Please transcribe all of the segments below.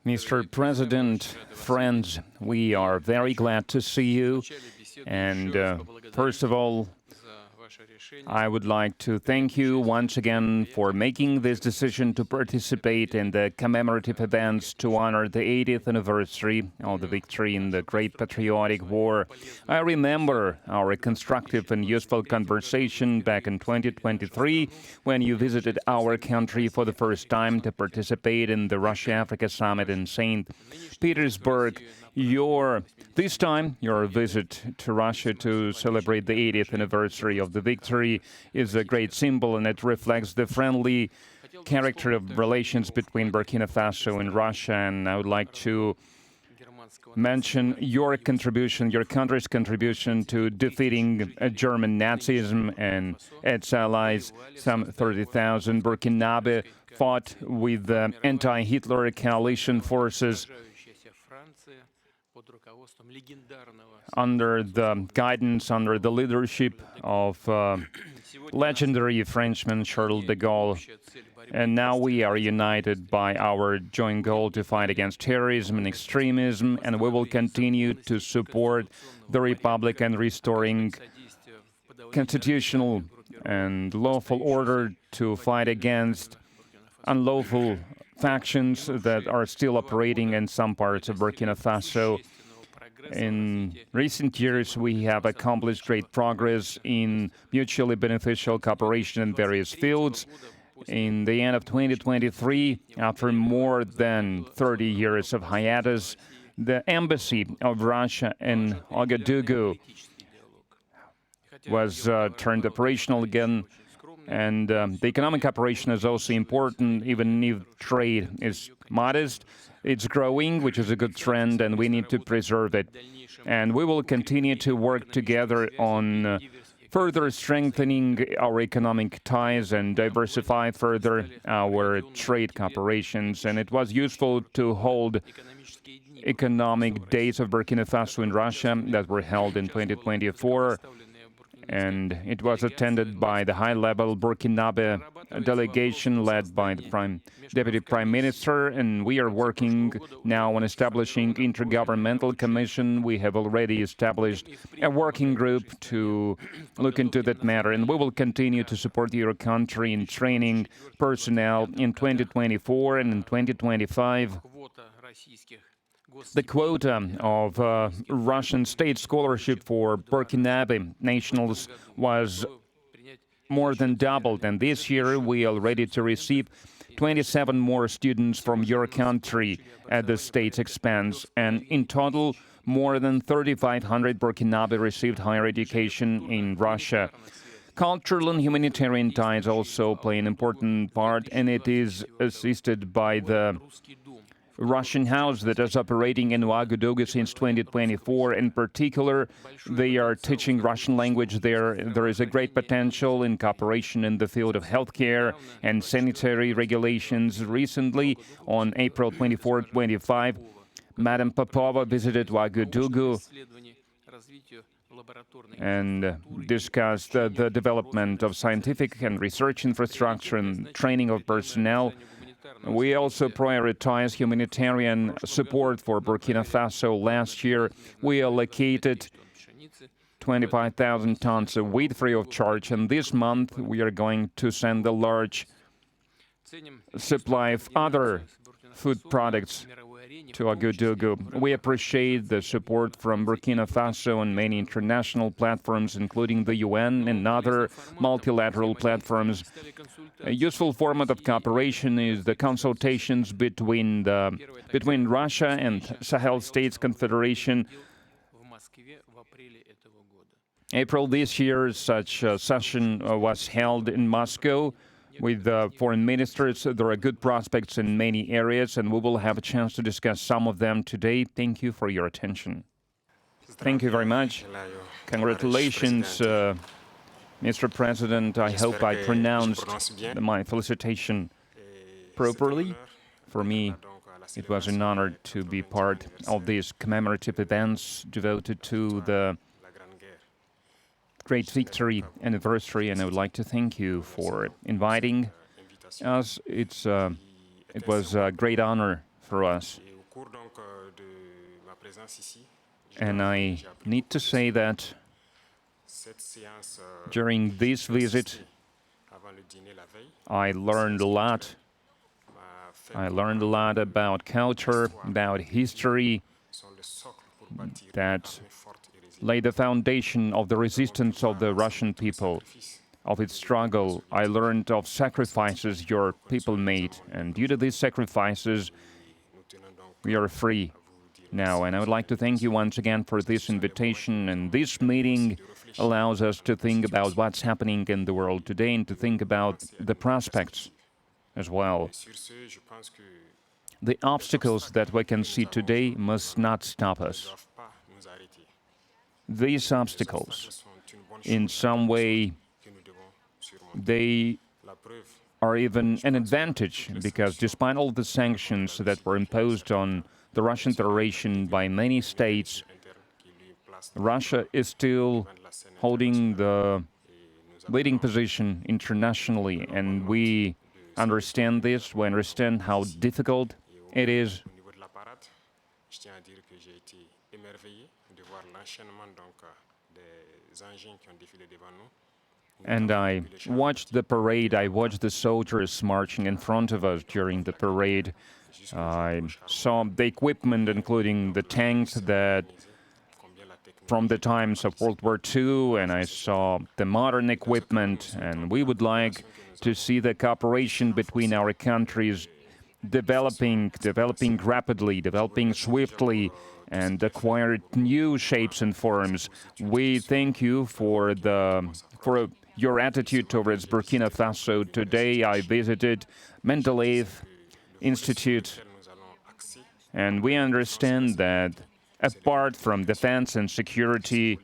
Mr. President, friends, we are very glad to see you. And first of all, I would like to thank you once again for making this decision to participate in the commemorative events to honor the 80th anniversary of the victory in the Great Patriotic War. I remember our constructive and useful conversation back in 2023 when you visited our country for the first time to participate in the Russia-Africa Summit in St. Petersburg. This time, your visit to Russia to celebrate the 80th anniversary of the victory is a great symbol, and it reflects the friendly character of relations between Burkina Faso and Russia. And I would like to mention your contribution, your country's contribution to defeating German Nazism and its allies. Some 30,000 Burkinabe fought with the anti-Hitler coalition forces under the guidance, under the leadership of legendary Frenchman Charles de Gaulle. And now we are united by our joint goal to fight against terrorism and extremism, and we will continue to support the Republic and restoring constitutional and lawful order, to fight against unlawful factions that are still operating in some parts of Burkina Faso. In recent years, we have accomplished great progress in mutually beneficial cooperation in various fields. In the end of 2023, after more than 30 years of hiatus, the embassy of Russia in Ouagadougou was turned operational again. And the economic cooperation is also important, even if trade is modest. It's growing, which is a good trend, and we need to preserve it. And we will continue to work together on further strengthening our economic ties and diversify further our trade cooperations. And it was useful to hold economic days of Burkina Faso in Russia that were held in 2024. And it was attended by the high-level Burkinabe delegation led by the Deputy Prime Minister, and we are working now on establishing intergovernmental commission. We have already established a working group to look into that matter, and we will continue to support your country in training personnel in 2024 and in 2025. The quota of Russian state scholarship for Burkinabe nationals was more than doubled, and this year we are ready to receive 27 more students from your country at the state's expense, and in total, more than 3,500 Burkinabe received higher education in Russia. Cultural and humanitarian ties also play an important part, and it is assisted by the Russian house that is operating in Ouagadougou since 2024. In particular, they are teaching Russian language there. There is a great potential in cooperation in the field of healthcare and sanitary regulations. Recently, on April 24-25, Madam Popova visited Ouagadougou and discussed the development of scientific and research infrastructure and training of personnel. We also prioritize humanitarian support for Burkina Faso. Last year, we allocated 25,000 tons of wheat free of charge, and this month we are going to send a large supply of other food products to Ouagadougou. We appreciate the support from Burkina Faso and many international platforms, including the UN and other multilateral platforms. A useful format of cooperation is the consultations between Russia and Sahel States Confederation. April this year, such a session was held in Moscow with foreign ministers. There are good prospects in many areas, and we will have a chance to discuss some of them today. Thank you for your attention. Thank you very much. Congratulations, Mr. President. I hope I pronounced my felicitation properly. For me, it was an honor to be part of these commemorative events devoted to the Great Victory anniversary, and I would like to thank you for inviting us. It's It was a great honor for us. And I need to say that during this visit, I learned a lot. I learned a lot about culture, about history, that laid the foundation of the resistance of the Russian people, of its struggle. I learned of sacrifices your people made, and due to these sacrifices, we are free now. And I would like to thank you once again for this invitation, and this meeting allows us to think about what's happening in the world today and to think about the prospects as well. The obstacles that we can see today must not stop us. These obstacles, in some way, they are even an advantage, because despite all the sanctions that were imposed on the Russian Federation by many states, Russia is still holding the leading position internationally, and we understand this, we understand how difficult it is. And I watched the parade, I watched the soldiers marching in front of us during the parade. I saw the equipment, including the tanks that from the times of World War II, and I saw the modern equipment, and we would like to see the cooperation between our countries developing rapidly, developing swiftly, and acquire new shapes and forms. We thank you for your attitude towards Burkina Faso. Today I visited Mendeleev Institute, and we understand that apart from defense and security,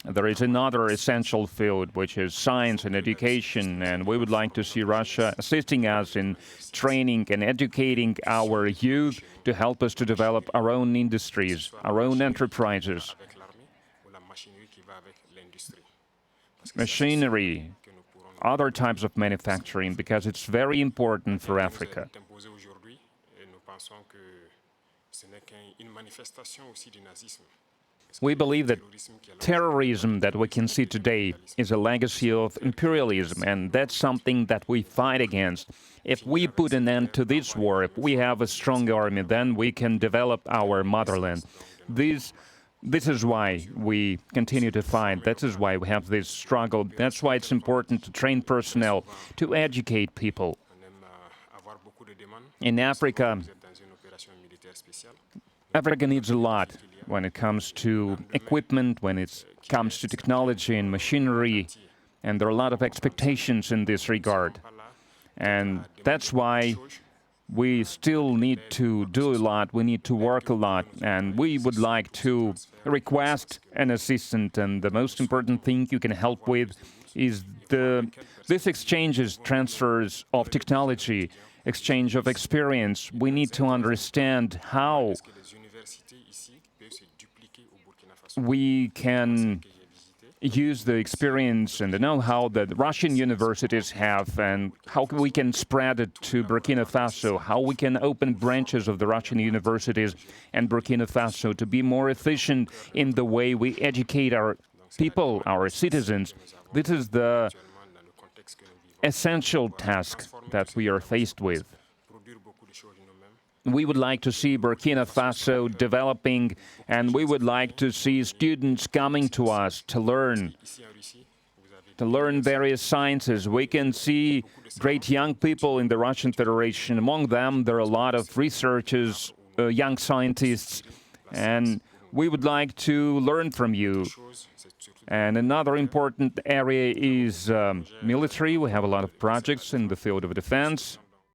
there is another essential field, which is science and education, and we would like to see Russia assisting us in training and educating our youth to help us to develop our own industries, our own enterprises. Machinery, other types of manufacturing, because it's very important for Africa. We believe that terrorism that we can see today is a legacy of imperialism, and that's something that we fight against. If we put an end to this war, if we have a strong army, then we can develop our motherland. This is why we continue to fight. That is why we have this struggle. That's why it's important to train personnel, to educate people. In Africa, Africa needs a lot when it comes to equipment, when it comes to technology and machinery, and there are a lot of expectations in this regard. And that's why we still need to do a lot, we need to work a lot, and we would like to request an assistant. And the most important thing you can help with is this exchanges, transfers of technology, exchange of experience. We need to understand how we can use the experience and the know-how that Russian universities have, and how we can spread it to Burkina Faso, how we can open branches of the Russian universities and Burkina Faso to be more efficient in the way we educate our people, our citizens. This is the essential task that we are faced with. We would like to see Burkina Faso developing, and we would like to see students coming to us to learn various sciences. We can see great young people in the Russian Federation. Among them, there are a lot of researchers, young scientists, and we would like to learn from you. And another important area is military. We have a lot of projects in the field of defense.